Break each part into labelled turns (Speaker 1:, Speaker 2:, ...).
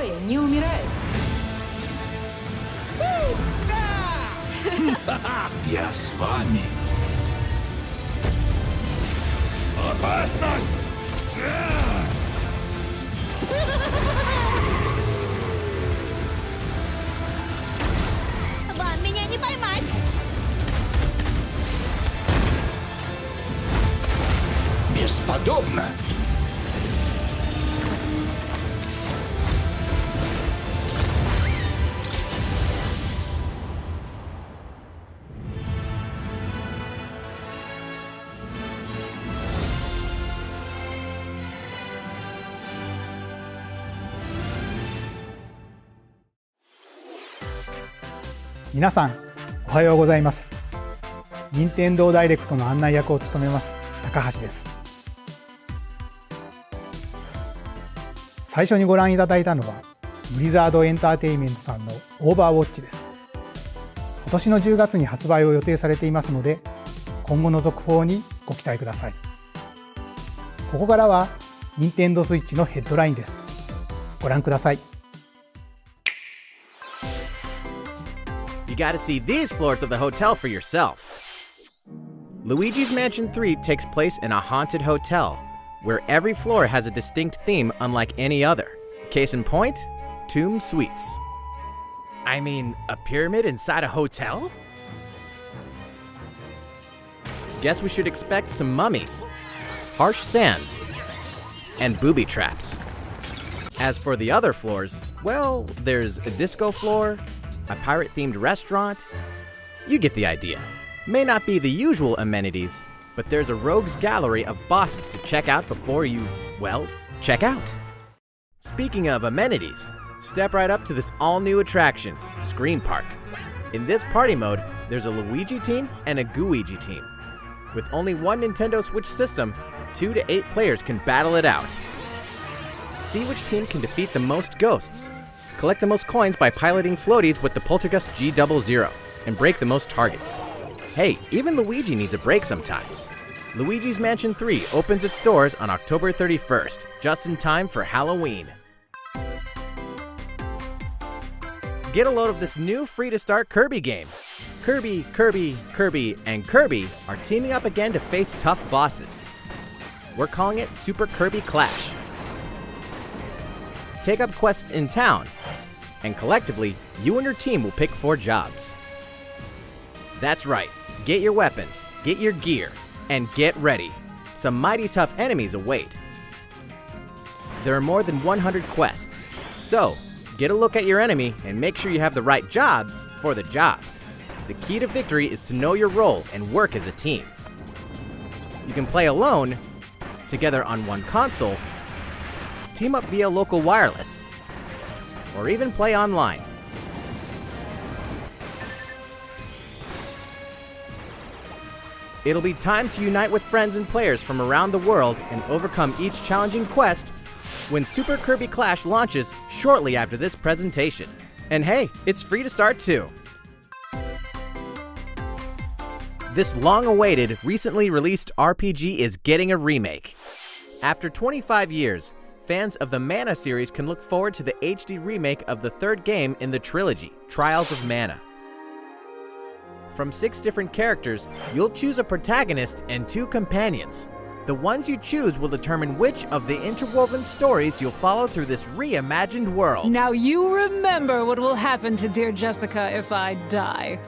Speaker 1: Герои не умирают.
Speaker 2: Я с вами. Опасность!
Speaker 3: Вам меня не поймать!
Speaker 2: Бесподобно!
Speaker 4: 皆さんおはようございます。任天堂ダイレクトの案内役を務めます高橋です。最初にご覧いただいたのはブリザードエンターテインメントさんのオーバーウォッチです。今年の10月に発売を予定されていますので、今後の続報にご期待ください。ここからは任天堂スイッチのヘッドラインです。ご覧ください。
Speaker 5: You gotta see these floors of the hotel for yourself. Luigi's Mansion 3 takes place in a haunted hotel, where every floor has a distinct theme unlike any other. Case in point, Tomb Suites. I mean, a pyramid inside a hotel? Guess we should expect some mummies, harsh sands, and booby traps. As for the other floors, well, there's a disco floor, a pirate-themed restaurant. You get the idea. May not be the usual amenities, but there's a rogues gallery of bosses to check out before you, well, check out. Speaking of amenities, step right up to this all-new attraction, Scream Park. In this party mode, there's a Luigi team and a Gooigi team. With only one Nintendo Switch system, 2 to 8 players can battle it out. See which team can defeat the most ghosts. Collect the most coins by piloting floaties with the Poltergust G00 and break the most targets. Hey, even Luigi needs a break sometimes. Luigi's Mansion 3 opens its doors on October 31st, just in time for Halloween. Get a load of this new free-to-start Kirby game. Kirby, and Kirby are teaming up again to face tough bosses. We're calling it Super Kirby Clash. Take up quests in town, and collectively, you and your team will pick 4 jobs. That's right, get your weapons, get your gear, and get ready. Some mighty tough enemies await. There are more than 100 quests, so get a look at your enemy and make sure you have the right jobs for the job. The key to victory is to know your role and work as a team. You can play alone, together on one console, team up via local wireless, or even play online. It'll be time to unite with friends and players from around the world and overcome each challenging quest when Super Kirby Clash launches shortly after this presentation. And hey, it's free to start too. This long-awaited, recently released RPG is getting a remake. After 25 years, fans of the Mana series can look forward to the HD remake of the 3rd game in the trilogy, Trials of Mana. From 6 different characters, you'll choose a protagonist and 2 companions. The ones you choose will determine which of the interwoven stories you'll follow through this reimagined world.
Speaker 1: Now you remember what will happen to dear Jessica if I die.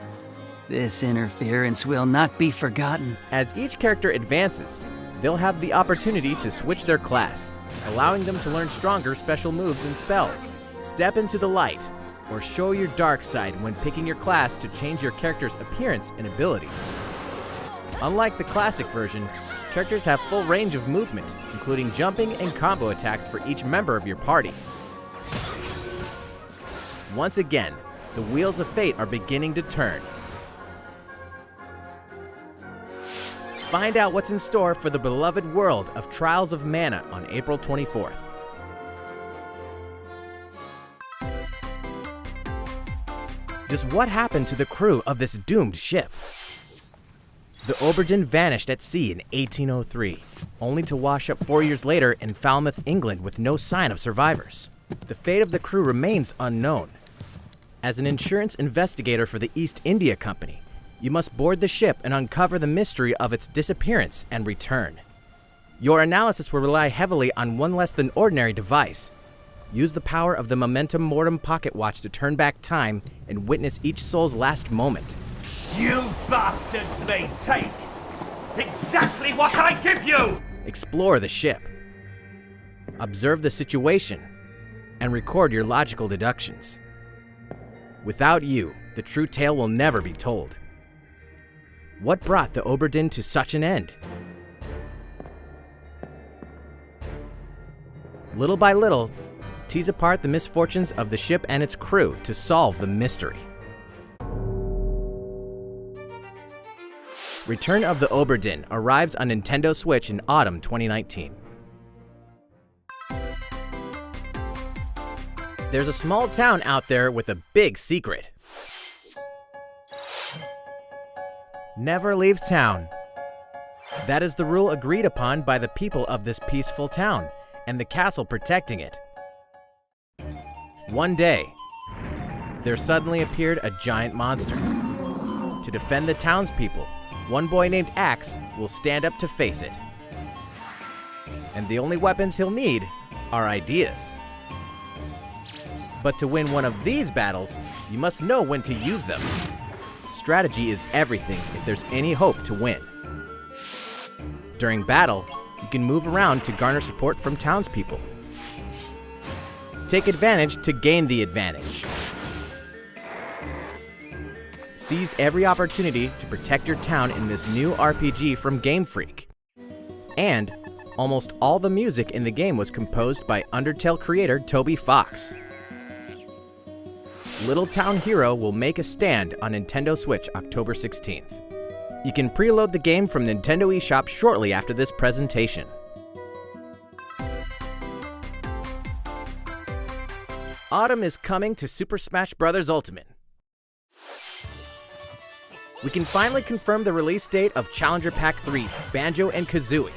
Speaker 6: This interference will not be forgotten.
Speaker 5: As each character advances, they'll have the opportunity to switch their class, allowing them to learn stronger special moves and spells, step into the light, or show your dark side when picking your class to change your character's appearance and abilities. Unlike the classic version, characters have full range of movement, including jumping and combo attacks for each member of your party. Once again, the wheels of fate are beginning to turn. Find out what's in store for the beloved world of Trials of Mana on April 24th. Just what happened to the crew of this doomed ship? The Oberden vanished at sea in 1803, only to wash up 4 years later in Falmouth, England with no sign of survivors. The fate of the crew remains unknown. As an insurance investigator for the East India Company, you must board the ship and uncover the mystery of its disappearance and return. Your analysis will rely heavily on one less than ordinary device. Use the power of the Momentum Mortem pocket watch to turn back time and witness each soul's last moment.
Speaker 2: You bastards may take exactly what I give you!
Speaker 5: Explore the ship. Observe the situation and record your logical deductions. Without you, the true tale will never be told. What brought the Oberdin to such an end? Little by little, tease apart the misfortunes of the ship and its crew to solve the mystery. Return of the Oberdin arrives on Nintendo Switch in autumn 2019. There's a small town out there with a big secret. Never leave town. That is the rule agreed upon by the people of this peaceful town and the castle protecting it. One day, there suddenly appeared a giant monster. To defend the townspeople, one boy named Axe will stand up to face it. And the only weapons he'll need are ideas. But to win one of these battles, you must know when to use them. Strategy is everything if there's any hope to win. During battle, you can move around to garner support from townspeople. Take advantage to gain the advantage. Seize every opportunity to protect your town in this new RPG from Game Freak. And almost all the music in the game was composed by Undertale creator Toby Fox. Little Town Hero will make a stand on Nintendo Switch October 16th. You can preload the game from Nintendo eShop shortly after this presentation. Autumn is coming to Super Smash Bros. Ultimate. We can finally confirm the release date of Challenger Pack 3, Banjo and Kazooie.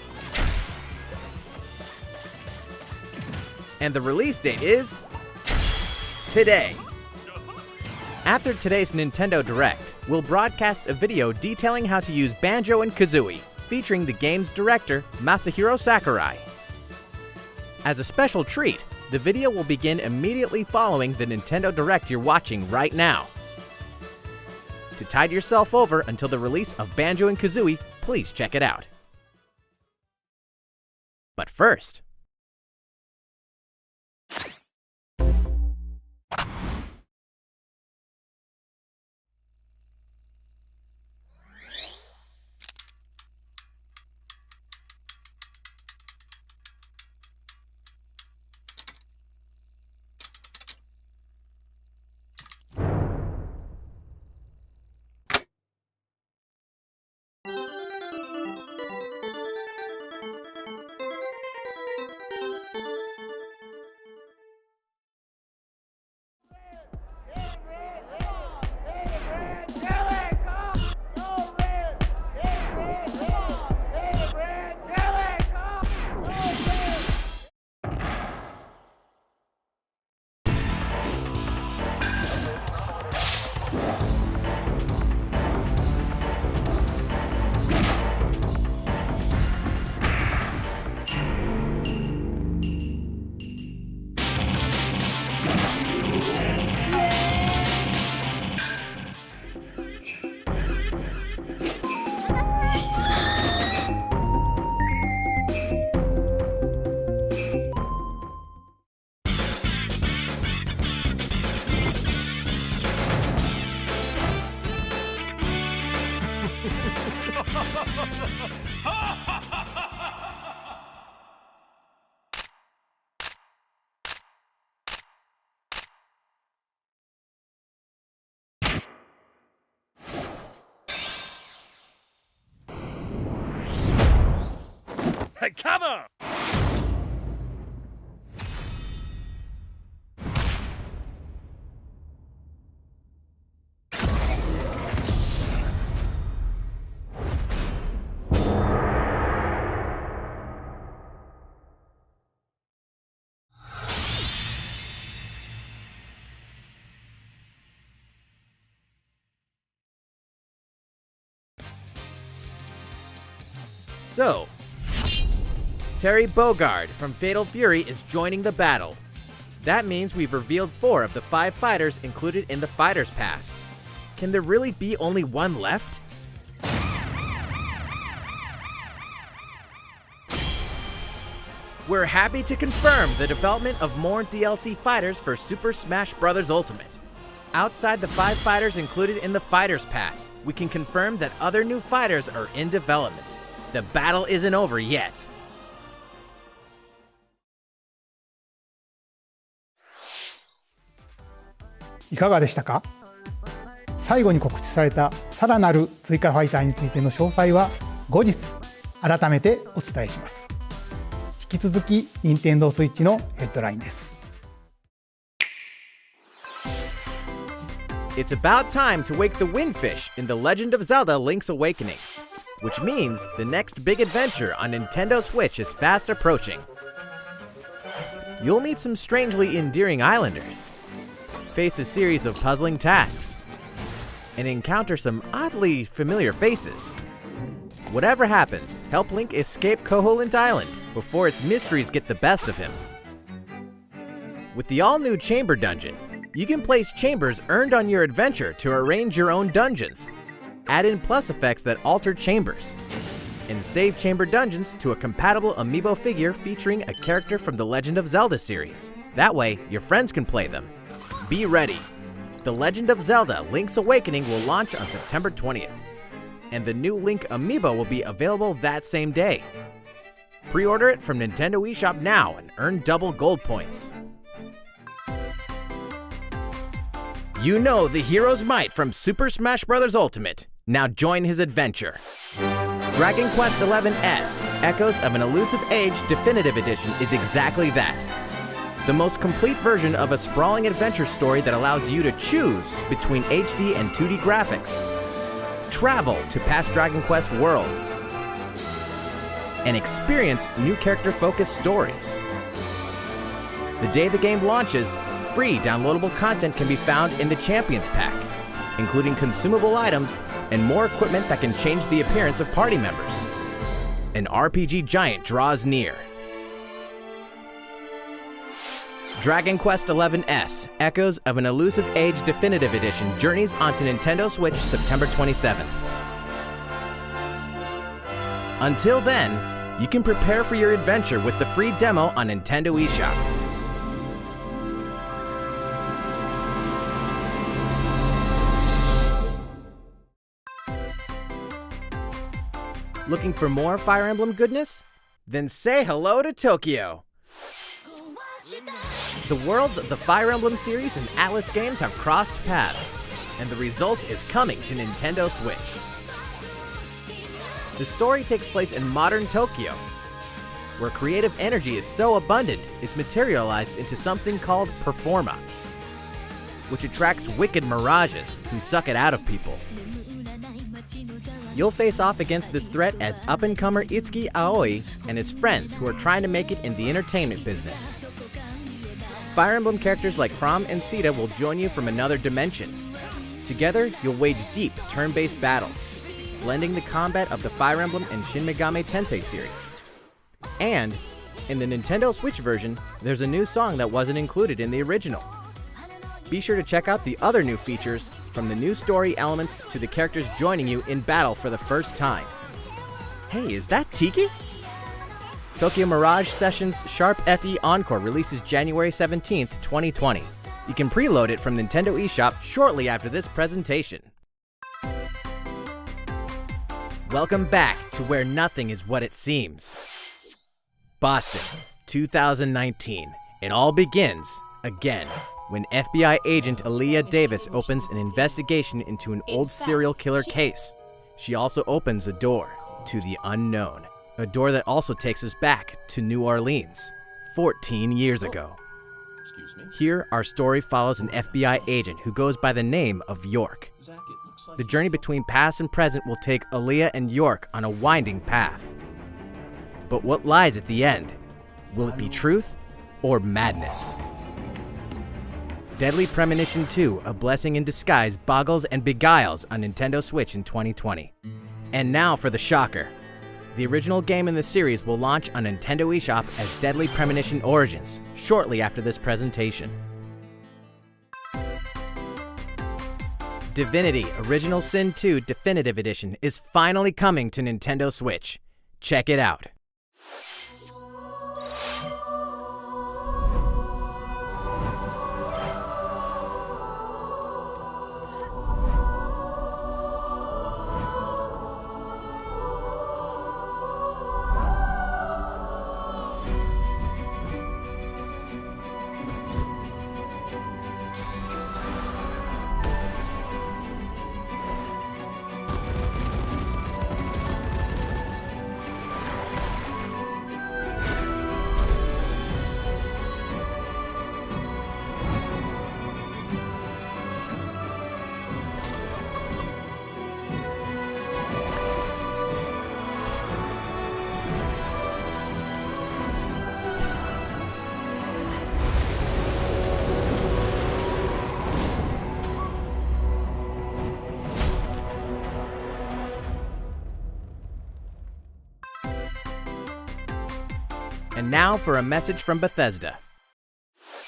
Speaker 5: And the release date is today. After today's Nintendo Direct, we'll broadcast a video detailing how to use Banjo and Kazooie, featuring the game's director, Masahiro Sakurai. As a special treat, the video will begin immediately following the Nintendo Direct you're watching right now. To tide yourself over until the release of Banjo and Kazooie, please check it out. But first,
Speaker 2: Hey, cover!
Speaker 5: So, Terry Bogard from Fatal Fury is joining the battle. That means we've revealed 4 of the 5 fighters included in the Fighter's Pass. Can there really be only one left? We're happy to confirm the development of more DLC fighters for Super Smash Bros. Ultimate. Outside the 5 fighters included in the Fighter's Pass, we can confirm that other new fighters are in development. The battle isn't over yet.
Speaker 4: いかがでしたか？最後に告知されたさらなる追加ファイターについての詳細は後日改めてお伝えします。引き続き Nintendo Switch のヘッドラインです。
Speaker 5: It's about time to wake the Windfish in The Legend of Zelda Link's Awakening, which means the next big adventure on Nintendo Switch is fast approaching. You'll meet some strangely endearing islanders, face a series of puzzling tasks, and encounter some oddly familiar faces. Whatever happens, help Link escape Koholint Island before its mysteries get the best of him. With the all-new Chamber Dungeon, you can place chambers earned on your adventure to arrange your own dungeons, add in plus effects that alter chambers, and save chamber dungeons to a compatible amiibo figure featuring a character from the Legend of Zelda series. That way, your friends can play them. Be ready! The Legend of Zelda Link's Awakening will launch on September 20th, and the new Link amiibo will be available that same day. Pre-order it from Nintendo eShop now and earn double gold points. You know the hero's might from Super Smash Bros. Ultimate. Now join his adventure. Dragon Quest XI S, Echoes of an Elusive Age Definitive Edition is exactly that. The most complete version of a sprawling adventure story that allows you to choose between HD and 2D graphics, travel to past Dragon Quest worlds, and experience new character-focused stories. The day the game launches, free downloadable content can be found in the Champions Pack, including consumable items and more equipment that can change the appearance of party members. An RPG giant draws near. Dragon Quest XI S, Echoes of an Elusive Age Definitive Edition journeys onto Nintendo Switch September 27th. Until then, you can prepare for your adventure with the free demo on Nintendo eShop. Looking for more Fire Emblem goodness? Then say hello to Tokyo! The worlds of the Fire Emblem series and Atlas games have crossed paths, and the result is coming to Nintendo Switch. The story takes place in modern Tokyo, where creative energy is so abundant it's materialized into something called platforma, which attracts wicked mirages who suck it out of people. You'll face off against this threat as up-and-comer Itsuki Aoi and his friends who are trying to make it in the entertainment business. Fire Emblem characters like Chrom and Sita will join you from another dimension. Together, you'll wage deep, turn-based battles, blending the combat of the Fire Emblem and Shin Megami Tensei series. And, in the Nintendo Switch version, there's a new song that wasn't included in the original. Be sure to check out the other new features, from the new story elements to the characters joining you in battle for the first time. Hey, is that Tiki? Tokyo Mirage Sessions Sharp FE Encore releases January 17th, 2020. You can preload it from Nintendo eShop shortly after this presentation. Welcome back to where nothing is what it seems. Boston, 2019. It all begins, again, when FBI agent Aaliyah Davis opens an investigation into an old serial killer case. She also opens a door to the unknown. A door that also takes us back to New Orleans, 14 years ago. Here, our story follows an FBI agent who goes by the name of York. The journey between past and present will take Aaliyah and York on a winding path. But what lies at the end? Will it be truth or madness? Deadly Premonition 2, A Blessing in Disguise boggles and beguiles on Nintendo Switch in 2020. And now for the shocker. The original game in the series will launch on Nintendo eShop as Deadly Premonition Origins shortly after this presentation. Divinity Original Sin 2 Definitive Edition is finally coming to Nintendo Switch. Check it out. And now for a message from Bethesda.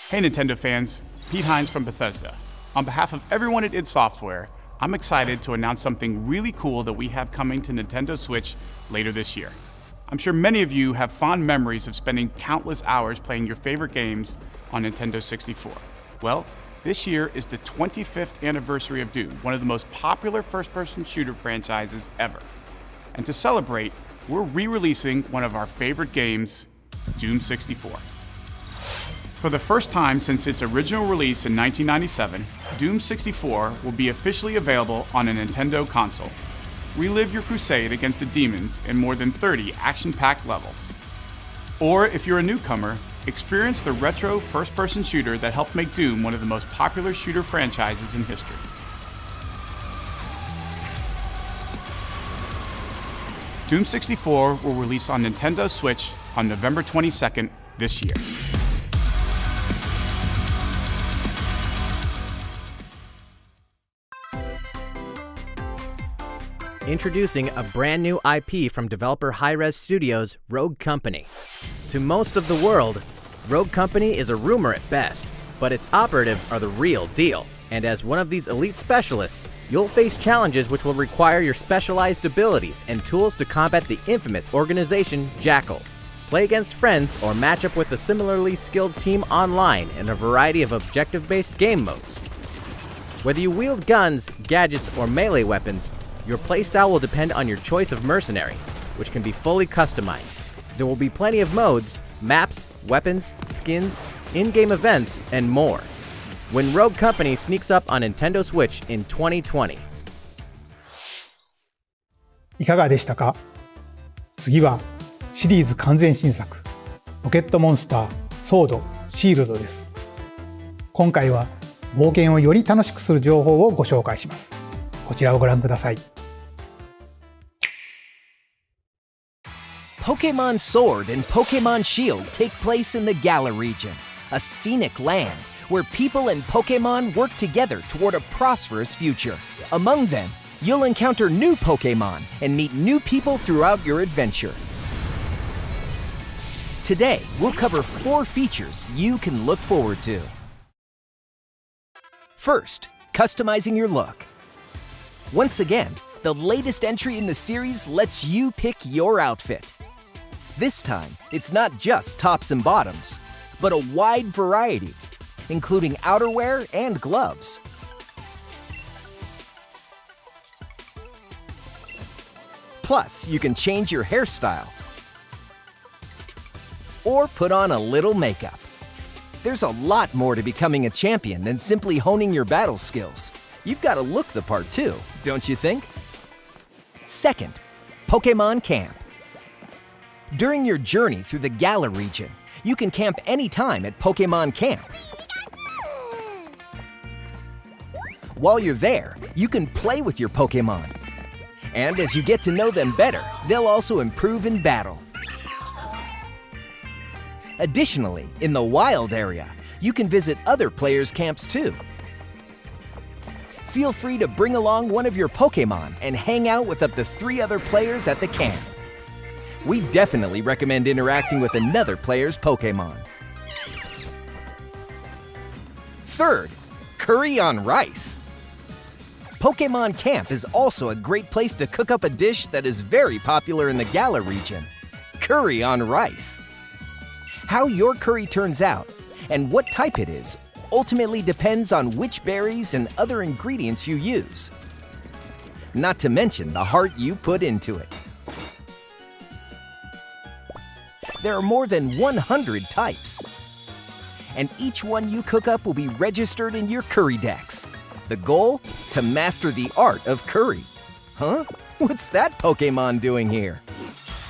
Speaker 3: Hey Nintendo fans, Pete Hines from Bethesda. On behalf of everyone at id Software, I'm excited to announce something really cool that we have coming to Nintendo Switch later this year. I'm sure many of you have fond memories of spending countless hours playing your favorite games on Nintendo 64. Well, this year is the 25th anniversary of Doom, one of the most popular first-person shooter franchises ever. And to celebrate, we're re-releasing one of our favorite games, Doom 64. For the first time since its original release in 1997, Doom 64 will be officially available on a Nintendo console. Relive your crusade against the demons in more than 30 action-packed levels. Or if you're a newcomer, experience the retro first-person shooter that helped make Doom one of the most popular shooter franchises in history. Doom 64 will release on Nintendo Switch on November 22nd this year.
Speaker 5: Introducing a brand new IP from developer Hi-Rez Studios, Rogue Company. To most of the world, Rogue Company is a rumor at best, but its operatives are the real deal. And as one of these elite specialists, you'll face challenges which will require your specialized abilities and tools to combat the infamous organization Jackal. Play against friends or match up with a similarly skilled team online in a variety of objective-based game modes. Whether you wield guns, gadgets, or melee weapons, your playstyle will depend on your choice of mercenary, which can be fully customized. There will be plenty of modes, maps, weapons, skins, in-game events, and more. When Rogue Company sneaks up on Nintendo Switch in 2020.
Speaker 4: いかがでしたか？次はシリーズ完全新作ポケットモンスターソードシールドです。今回は冒険をより楽しくする情報をご紹介します。こちらをご覧ください。
Speaker 7: Pokemon Sword and Pokemon Shield take place in the Galar region, a scenic land where people and Pokemon work together toward a prosperous future. Among them, you'll encounter new Pokemon and meet new people throughout your adventure. Today, we'll cover 4 features you can look forward to. First, customizing your look. Once again, the latest entry in the series lets you pick your outfit. This time, it's not just tops and bottoms, but a wide variety, including outerwear and gloves. Plus, you can change your hairstyle or put on a little makeup. There's a lot more to becoming a champion than simply honing your battle skills. You've got to look the part too, don't you think? Second, Pokemon Camp. During your journey through the Galar region, you can camp anytime at Pokemon Camp. While you're there, you can play with your Pokemon. And as you get to know them better, they'll also improve in battle. Additionally, in the wild area, you can visit other players' camps too. Feel free to bring along one of your Pokemon and hang out with up to 3 other players at the camp. we definitely recommend interacting with another player's Pokémon. Third, curry on rice. Pokémon Camp is also a great place to cook up a dish that is very popular in the Galar region, curry on rice. How your curry turns out and what type it is ultimately depends on which berries and other ingredients you use. Not to mention the heart you put into it. There are more than 100 types, and each one you cook up will be registered in your curry decks. The goal? To master the art of curry. Huh? What's that Pokémon doing here?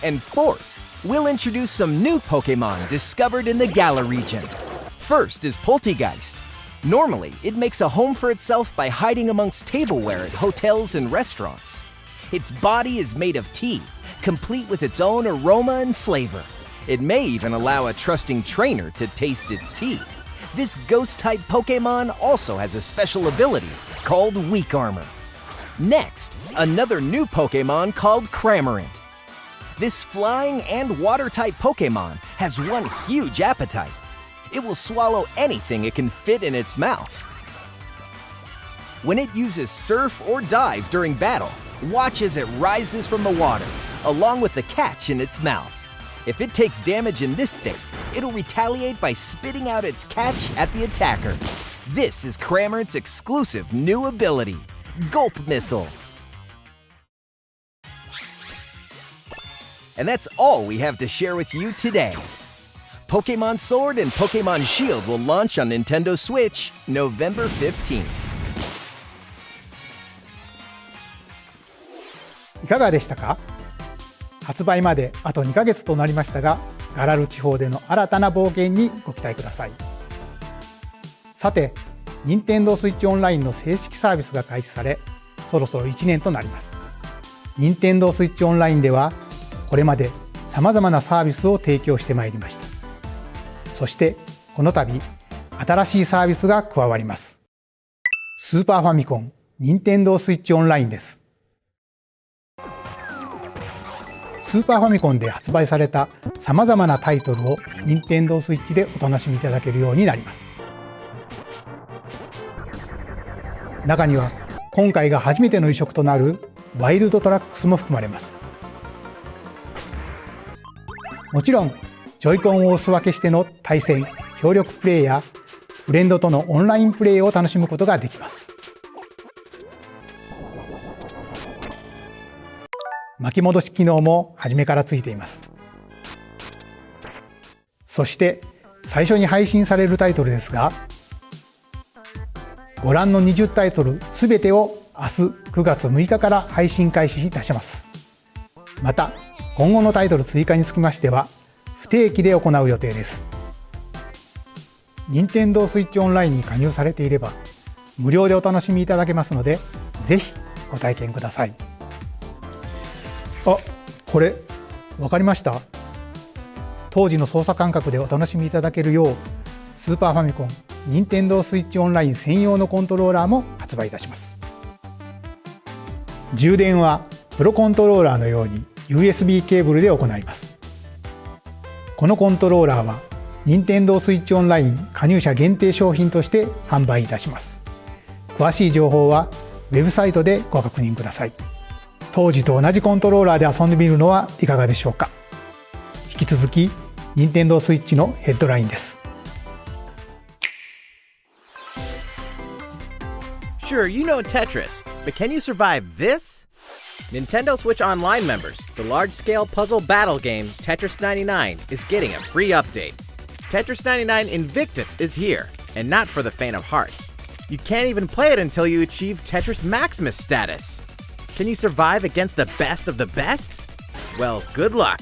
Speaker 7: And fourth, we'll introduce some new Pokémon discovered in the Galar region. First is Poltegeist. Normally, it makes a home for itself by hiding amongst tableware at hotels and restaurants. Its body is made of tea, complete with its own aroma and flavor. It may even allow a trusting trainer to taste its tea. This ghost-type Pokémon also has a special ability called Weak Armor. Next, another new Pokémon called Cramorant. This flying and water-type Pokémon has one huge appetite. It will swallow anything it can fit in its mouth. When it uses Surf or Dive during battle, watch as it rises from the water, along with the catch in its mouth. If it takes damage in this state, it'll retaliate by spitting out its catch at the attacker. This is Cramorant's exclusive new ability, Gulp Missile. And that's all we have to share with you today. Pokémon Sword and Pokémon Shield will launch on Nintendo Switch November 15th.
Speaker 4: いかがでしたか？発売まであと2ヶ月となりましたが、ガラル地方での新たな冒険にご期待ください。さて、Nintendo Switch Online の正式サービスが開始され、そろそろ1年となります。Nintendo Switch Online では、これまで様々なサービスを提供してまいりました。そして、この度、新しいサービスが加わります。スーパーファミコン Nintendo Switch Online です。スーパーファミコンで発売された様々なタイトルを Nintendo Switch でお楽しみいただけるようになります。中には今回が初めての移植となるワイルドトラックスも含まれます。もちろんジョイコンをお裾分けしての対戦・協力プレイやフレンドとのオンラインプレイを楽しむことができます。巻き戻し機能も初めからついています。そして最初に配信されるタイトルですが、ご覧の20タイトルすべてを明日9月6日から配信開始いたします。また今後のタイトル追加につきましては不定期で行う予定です。Nintendo Switch Online に加入されていれば無料でお楽しみいただけますので、ぜひご体験ください。あ、これ分かりました？当時の操作感覚でお楽しみいただけるようスーパーファミコン Nintendo Switch Online 専用のコントローラーも発売いたします。充電はプロコントローラーのように USB ケーブルで行います。このコントローラーは Nintendo Switch Online 加入者限定商品として販売いたします。詳しい情報はウェブサイトでご確認ください。当時と同じコントローラーで遊んでみるのはいかがでしょうか。引き続き Nintendo Switch のヘッドラインです。
Speaker 5: Sure, you know Tetris, but can you survive this? Nintendo Switch Online members, the large-scale puzzle battle game Tetris 99 is getting a free update. Tetris 99 Invictus is here, and not for the faint of heart. You can't even play it until you achieve Tetris Maximus status. Can you survive against the best of the best? Well, good luck.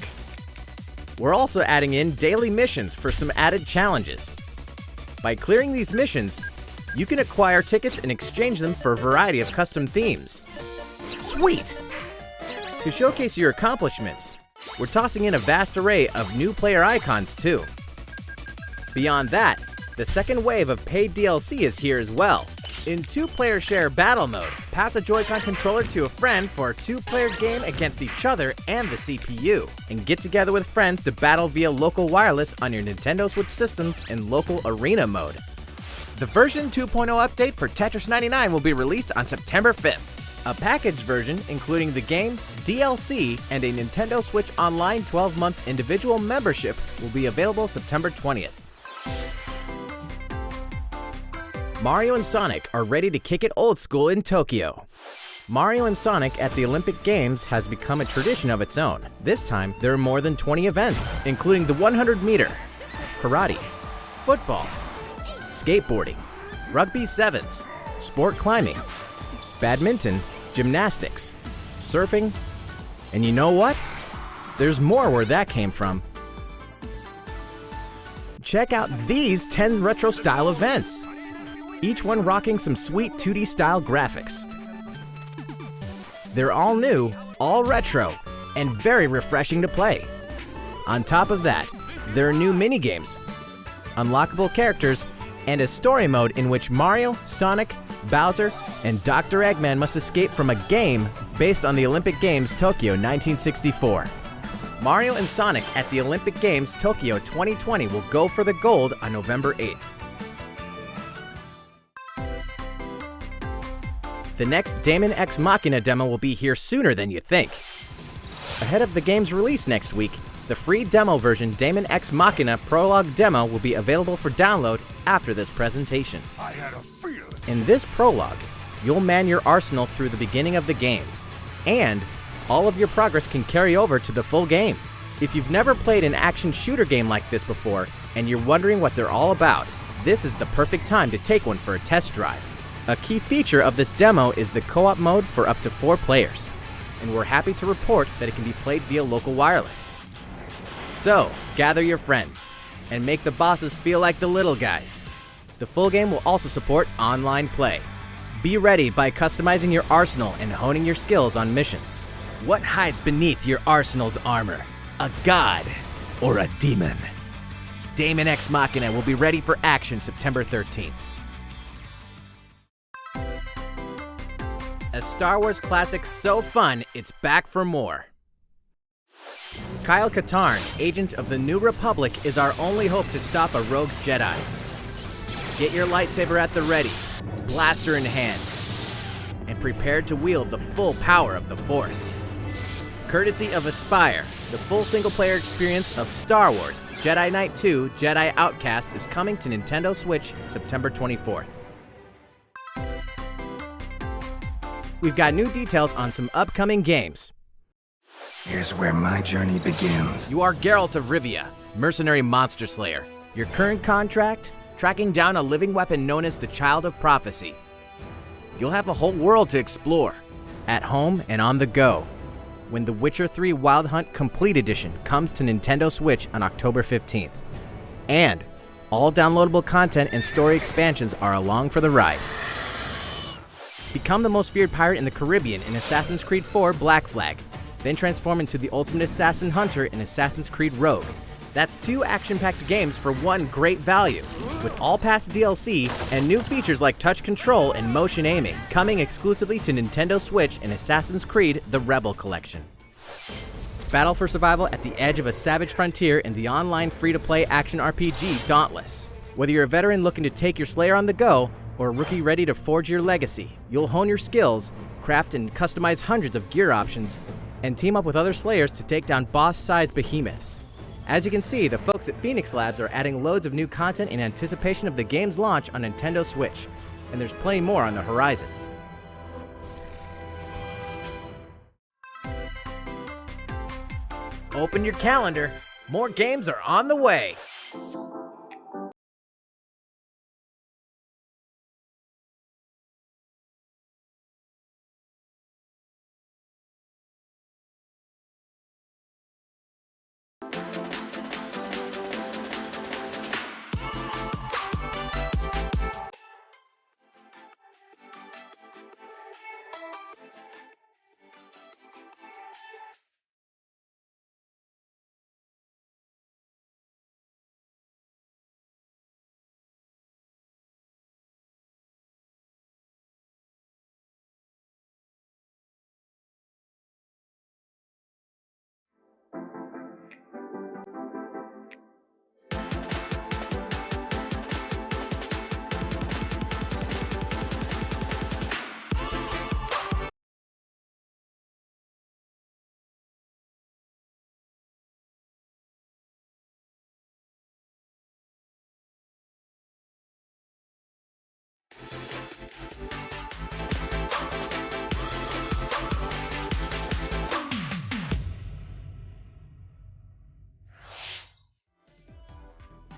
Speaker 5: We're also adding in daily missions for some added challenges. By clearing these missions, you can acquire tickets and exchange them for a variety of custom themes. Sweet! To showcase your accomplishments, we're tossing in a vast array of new player icons too. Beyond that, the second wave of paid DLC is here as well. In two-player share battle mode, pass a Joy-Con controller to a friend for a two-player game against each other and the CPU, and get together with friends to battle via local wireless on your Nintendo Switch systems in local arena mode. The version 2.0 update for Tetris 99 will be released on September 5th. A packaged version, including the game, DLC, and a Nintendo Switch Online 12-month individual membership, will be available September 20th. Mario and Sonic are ready to kick it old school in Tokyo. Mario and Sonic at the Olympic Games has become a tradition of its own. This time, there are more than 20 events, including the 100-meter, karate, football, skateboarding, rugby sevens, sport climbing, badminton, gymnastics, surfing, and you know what? There's more where that came from. Check out these 10 retro-style events, each one rocking some sweet 2D style graphics. They're all new, all retro, and very refreshing to play. On top of that, there are new minigames, unlockable characters, and a story mode in which Mario, Sonic, Bowser, and Dr. Eggman must escape from a game based on the Olympic Games Tokyo 1964. Mario and Sonic at the Olympic Games Tokyo 2020 will go for the gold on November 8th. The next Daemon X Machina demo will be here sooner than you think. Ahead of the game's release next week, the free demo version Daemon X Machina Prologue demo will be available for download after this presentation.
Speaker 8: I had a feeling.
Speaker 5: In this prologue, you'll man your arsenal through the beginning of the game, and all of your progress can carry over to the full game. If you've never played an action shooter game like this before, and you're wondering what they're all about, this is the perfect time to take one for a test drive. A key feature of this demo is the co-op mode for up to 4 players, and we're happy to report that it can be played via local wireless. So, gather your friends, and make the bosses feel like the little guys. The full game will also support online play. Be ready by customizing your arsenal and honing your skills on missions. What hides beneath your arsenal's armor? A god or a demon? Daemon X Machina will be ready for action September 13th. A Star Wars classic so fun, it's back for more. Kyle Katarn, agent of the New Republic, is our only hope to stop a rogue Jedi. Get your lightsaber at the ready, blaster in hand, and prepare to wield the full power of the Force. Courtesy of Aspire, the full single-player experience of Star Wars Jedi Knight 2 Jedi Outcast is coming to Nintendo Switch September 24th. We've got new details on some upcoming games.
Speaker 8: Here's where my journey begins.
Speaker 5: You are Geralt of Rivia, mercenary monster slayer. Your current contract? Tracking down a living weapon known as the Child of Prophecy. You'll have a whole world to explore, at home and on the go, when The Witcher 3 Wild Hunt Complete Edition comes to Nintendo Switch on October 15th. And all downloadable content and story expansions are along for the ride. Become the most feared pirate in the Caribbean in Assassin's Creed 4 Black Flag, then transform into the ultimate assassin hunter in Assassin's Creed Rogue. That's 2 action-packed games for one great value, with all past DLC and new features like touch control and motion aiming, coming exclusively to Nintendo Switch in Assassin's Creed The Rebel Collection. Battle for survival at the edge of a savage frontier in the online free-to-play action RPG Dauntless. Whether you're a veteran looking to take your Slayer on the go, or a rookie ready to forge your legacy, you'll hone your skills, craft and customize hundreds of gear options, and team up with other Slayers to take down boss-sized behemoths. As you can see, the folks at Phoenix Labs are adding loads of new content in anticipation of the game's launch on Nintendo Switch, and there's plenty more on the horizon. Open your calendar, more games are on the way!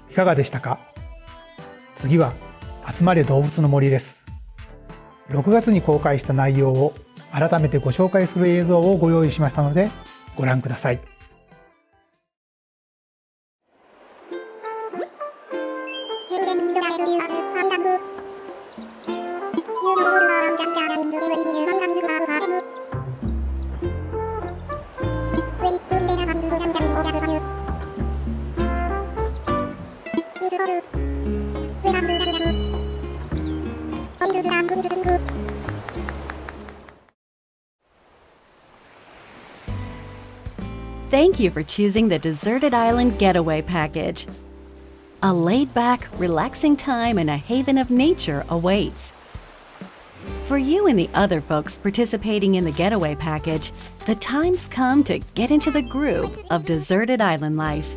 Speaker 4: いかがでしたか？次は集まれ動物の森です。6月に公開した内容を改めてご紹介する映像をご用意しましたのでご覧ください。
Speaker 9: Thank you for choosing the Deserted Island Getaway Package. A laid-back, relaxing time and a haven of nature awaits. For you and the other folks participating in the Getaway Package, the time's come to get into the groove of deserted island life.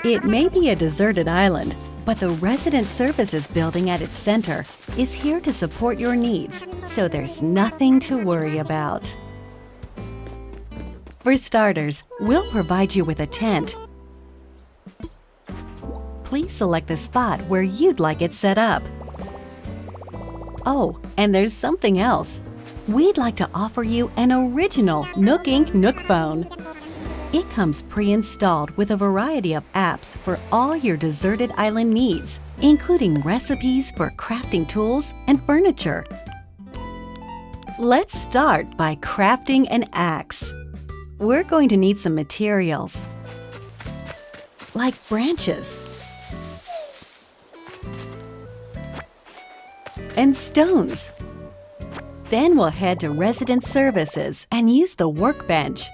Speaker 9: It may be a deserted island, but the Resident Services building at its center is here to support your needs, so there's nothing to worry about. For starters, we'll provide you with a tent. Please select the spot where you'd like it set up. Oh, and there's something else. We'd like to offer you an original Nook Inc. Nook phone. It comes pre-installed with a variety of apps for all your deserted island needs, including recipes for crafting tools and furniture. Let's start by crafting an axe. We're going to need some materials, like branches and stones. Then we'll head to Resident Services and use the workbench.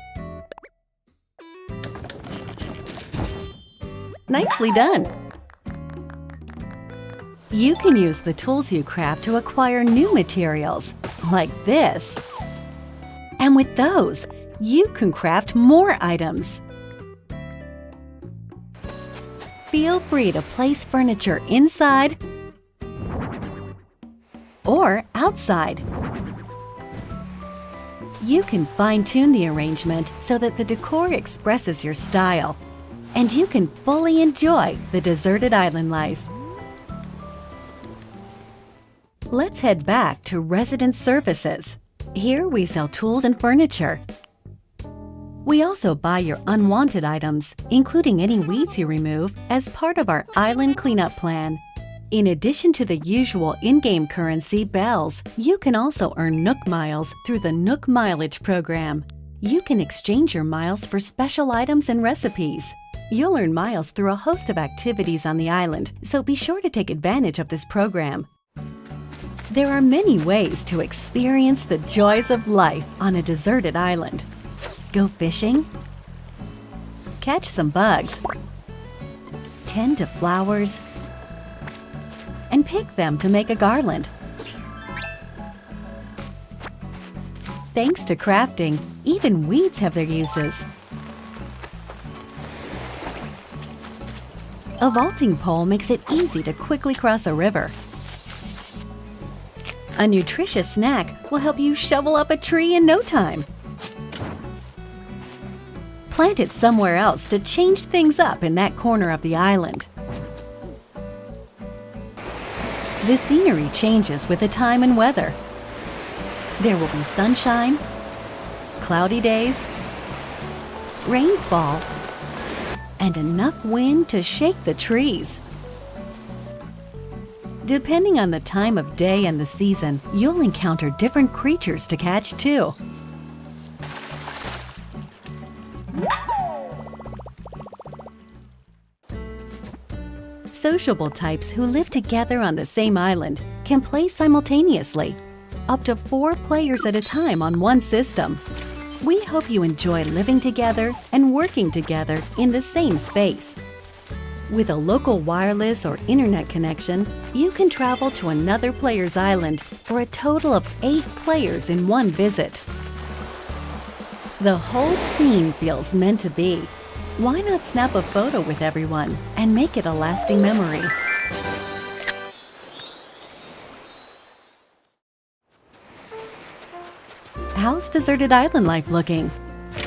Speaker 9: Nicely done! You can use the tools you craft to acquire new materials, like this. And with those, you can craft more items. Feel free to place furniture inside or outside. You can fine-tune the arrangement so that the decor expresses your style, and you can fully enjoy the deserted island life. Let's head back to Resident Services. Here we sell tools and furniture. We also buy your unwanted items, including any weeds you remove, as part of our island cleanup plan. In addition to the usual in-game currency, bells, you can also earn Nook miles through the Nook Mileage program. You can exchange your miles for special items and recipes. You'll earn miles through a host of activities on the island, so be sure to take advantage of this program. There are many ways to experience the joys of life on a deserted island. Go fishing, catch some bugs, tend to flowers, and pick them to make a garland. Thanks to crafting, even weeds have their uses. A vaulting pole makes it easy to quickly cross a river. A nutritious snack will help you shovel up a tree in no time. Plant it somewhere else to change things up in that corner of the island. The scenery changes with the time and weather. There will be sunshine, cloudy days, rainfall, and enough wind to shake the trees. Depending on the time of day and the season, you'll encounter different creatures to catch too. Sociable types who live together on the same island can play simultaneously, up to 4 players at a time on one system. We hope you enjoy living together and working together in the same space. With a local wireless or internet connection, you can travel to another player's island for a total of 8 players in one visit. The whole scene feels meant to be. Why not snap a photo with everyone and make it a lasting memory? How's Deserted Island life looking?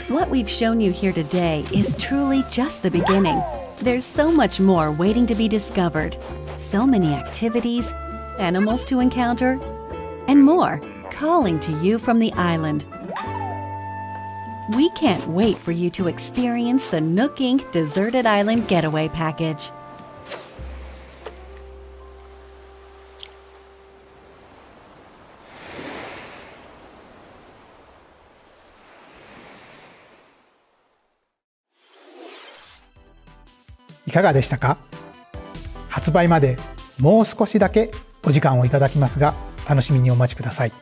Speaker 9: What we've shown you here today is truly just the beginning. There's so much more waiting to be discovered. So many activities, animals to encounter, and more calling to you from the island. We can't wait for you to experience the Nook Inc. Deserted Island Getaway Package.
Speaker 4: いかがでしたか？発売までもう少しだけお時間をいただきますが、楽しみにお待ちください。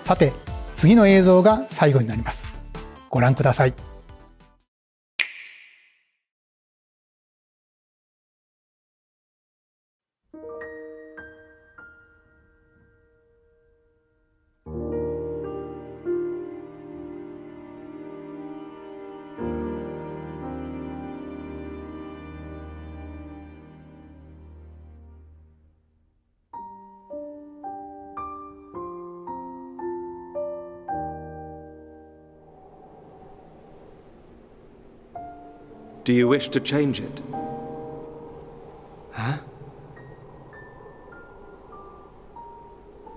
Speaker 4: さて、次の映像が最後になります。ご覧ください。
Speaker 8: Do you wish to change it? Huh?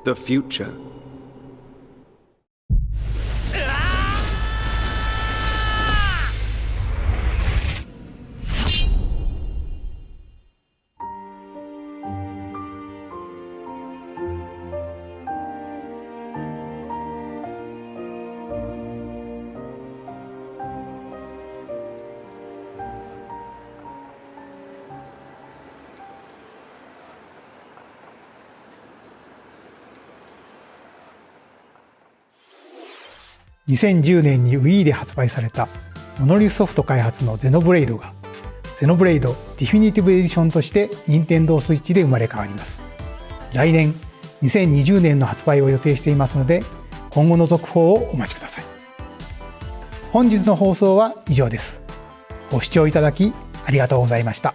Speaker 8: The future.2010
Speaker 4: 年に Wii で発売されたモノリスソフト開発のゼノブレイドがゼノブレイドディフィニティブエディションとして任天堂スイッチで生まれ変わります。来年2020年の発売を予定していますので、今後の続報をお待ちください。本日の放送は以上です。ご視聴いただきありがとうございました。